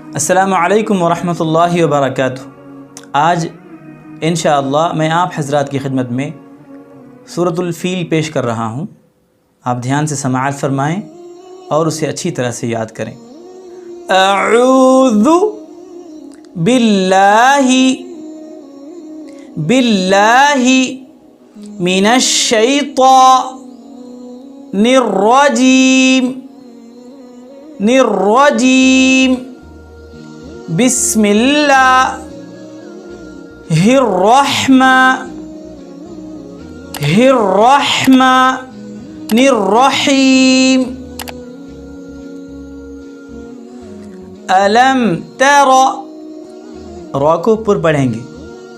अस्सलामु अलैकुम वरहमतुल्लाहि वबरकातुहू। आज इंशाअल्लाह मैं आप हज़रात की खिदमत में सूरतुल फ़ील पेश कर रहा हूँ। आप ध्यान से समाअत फ़रमाएँ और उसे अच्छी तरह से याद करें। अऊज़ु बिल्लाहि मिनश्शैतानिर्रजीम बिस्मिल्लाहिर्रहमानिर्रहीम। अलम तरा, रॉ को पुर पढ़ेंगे,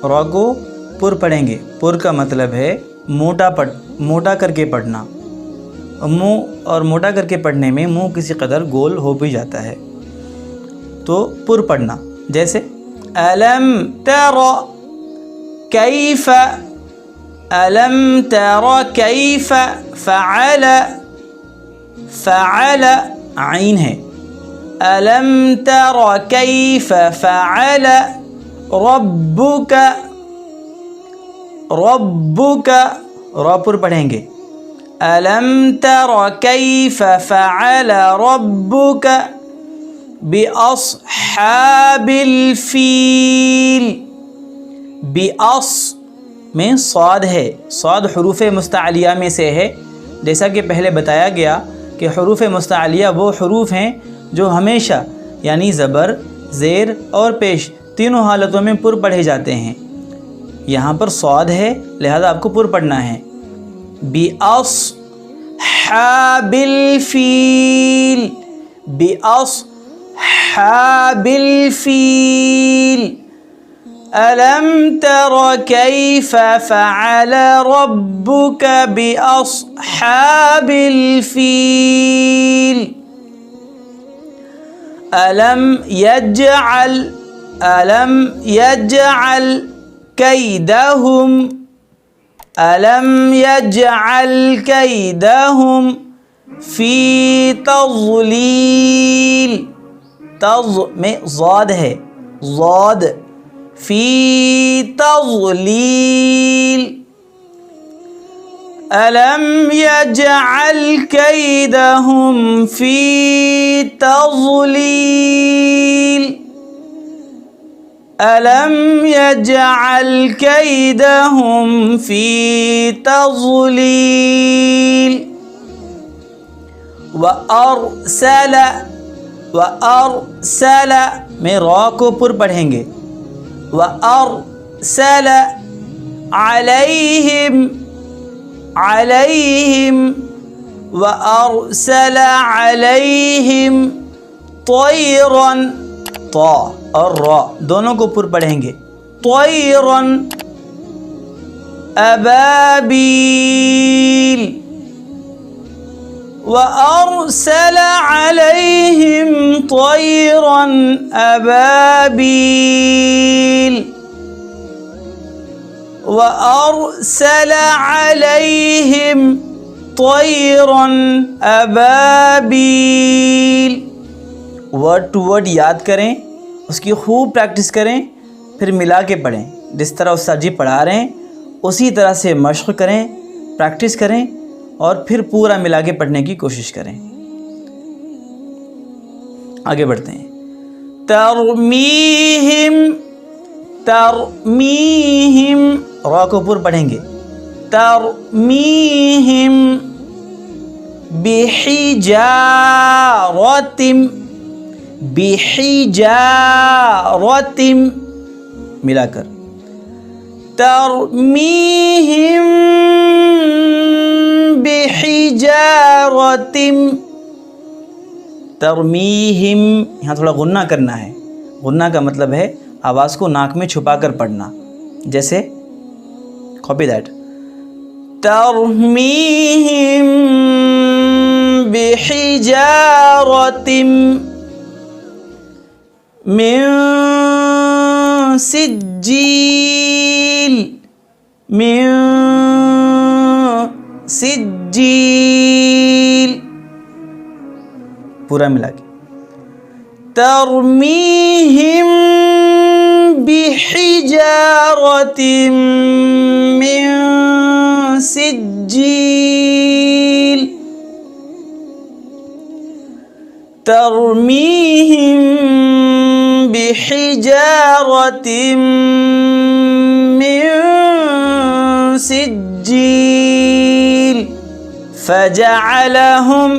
रॉ को पुर पढ़ेंगे। पुर का मतलब है मोटा करके पढ़ना। मुँह और मोटा करके पढ़ने में मुँह किसी कदर गोल हो भी जाता है, तो पुर पढ़ना। जैसे अलम तरा कैफ, अलम तरा कैफ फ़अल, फ़अल आइन है। अलम तरा कैफ फ़अल रब्बुक, रब्बुक रॉ पुर पढ़ेंगे। अलम तरा कैफ फ़अल रब्बुक बिअस्हाबिल फ़ील। बिअस में स्वाद है, स्वाद हुरूफ़ मुस्तअलिया में से है। जैसा कि पहले बताया गया कि हुरूफ़ मुस्तअलिया वो हुरूफ़ हैं जो हमेशा यानी ज़बर, ज़ेर और पेश तीनों हालतों में पुर पढ़े जाते हैं। यहाँ पर स्वाद है, लिहाजा आपको पुर पढ़ना है। बिअस्हाबिल फ़ील, बिअस्हाबिल फ़ील। अलम तरा कैफ फ़अल रब्बुक बिअस्हाबिल फ़ील। अलम यजअल कैदहुम, अलम यजअल कैदहुम फ़ी तज़लील। तज़ में ज़ाद है, ज़ाद फ़ी तज़लील। अलम यजअल कैदहुम फ़ी तज़लील। अलम यजअल कैदहुम फ़ी तज़लील। व अरसल में रॉ को पुर पढ़ेंगे। व अरसल अलैहिम, अलैहिम व अरसल अलैहिम तैरन, ता और रॉ दोनों को पुर पढ़ेंगे। तैरन अबाबील। व अरसल अलैहिम तैरन अबाबील। व अरसल अलैहिम तैरन अबाबील। वर्ड टू वर्ड याद करें, उसकी खूब प्रैक्टिस करें, फिर मिला के पढ़ें। जिस तरह उस्ताद जी पढ़ा रहे हैं उसी तरह से मश्क करें, प्रैक्टिस करें और फिर पूरा मिला के पढ़ने की कोशिश करें। आगे बढ़ते हैं। तरमीहिम, तरमीहिम रॉ को पुर पढ़ेंगे। तरमीहिम बिहिजारतिम, बिहिजारतिम मिलाकर। तरमीहिम बिहिजारतिम। तरमीहिम यहाँ थोड़ा गुन्ना करना है। गुन्ना का मतलब है आवाज़ को नाक में छुपा कर पढ़ना। जैसे कॉपी दैट। तरमीहिम बिहिजारतिम मिन सिज्जील, मिन सिज्जील पूरा मिला के। तरमीहिम बिहिजारतिम मिन सिज्जील, तरमीहिम बिहिजारतिम मिन सिज्जील फजअलहुम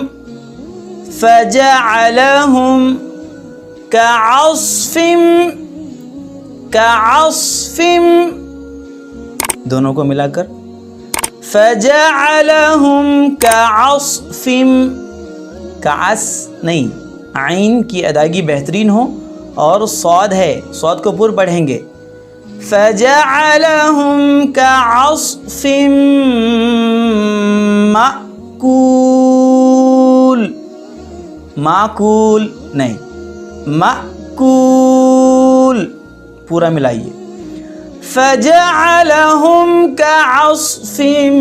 कअस्फिम, दोनों को मिलाकर फजअलहुम कअस्फिम, कास नहीं, आइन की अदायगी बेहतरीन हो और सौद है, सौद को पुर पढ़ेंगे। फजअलहुम कअस्फिम माकूल, माकूल नहीं, माकूल, पूरा मिलाइए। फजअलहुम कअस्फिम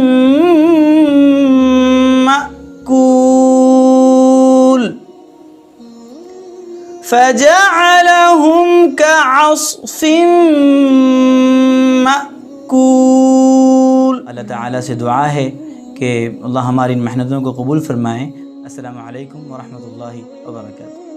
माकूल, फजअलहुम कअस्फिम माकूल। अल्लाह ताला से दुआ है कि अल्लाह हमारी इन मेहनतों को कबूल फ़रमाएँ। अस्सलामु अलैकुम व रहमतुल्लाहि व बरकातुहू।